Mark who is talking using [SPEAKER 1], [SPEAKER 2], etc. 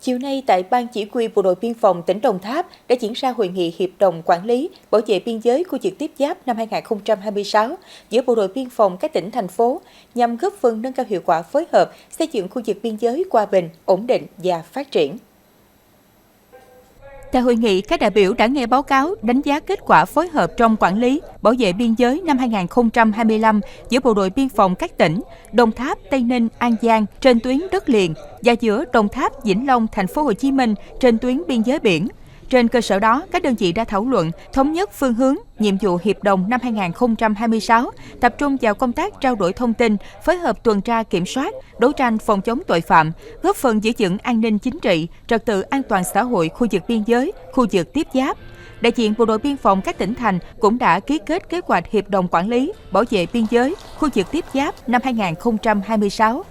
[SPEAKER 1] Chiều nay tại Ban Chỉ huy Bộ đội Biên phòng tỉnh Đồng Tháp đã diễn ra hội nghị hiệp đồng quản lý, bảo vệ biên giới khu vực tiếp giáp năm 2026 giữa Bộ đội Biên phòng các tỉnh, thành phố nhằm góp phần nâng cao hiệu quả phối hợp xây dựng khu vực biên giới hòa bình, ổn định và phát triển. Tại hội nghị, các đại biểu đã nghe báo cáo đánh giá kết quả phối hợp trong quản lý, bảo vệ biên giới năm 2025 giữa Bộ đội Biên phòng các tỉnh Đồng Tháp, Tây Ninh, An Giang trên tuyến đất liền và giữa Đồng Tháp, Vĩnh Long, Thành phố Hồ Chí Minh trên tuyến biên giới biển. Trên cơ sở đó, các đơn vị đã thảo luận, thống nhất phương hướng, nhiệm vụ hiệp đồng năm 2026, tập trung vào công tác trao đổi thông tin, phối hợp tuần tra kiểm soát, đấu tranh phòng chống tội phạm, góp phần giữ vững an ninh chính trị, trật tự an toàn xã hội khu vực biên giới, khu vực tiếp giáp. Đại diện Bộ đội Biên phòng các tỉnh thành cũng đã ký kết kế hoạch hiệp đồng quản lý, bảo vệ biên giới, khu vực tiếp giáp năm 2026.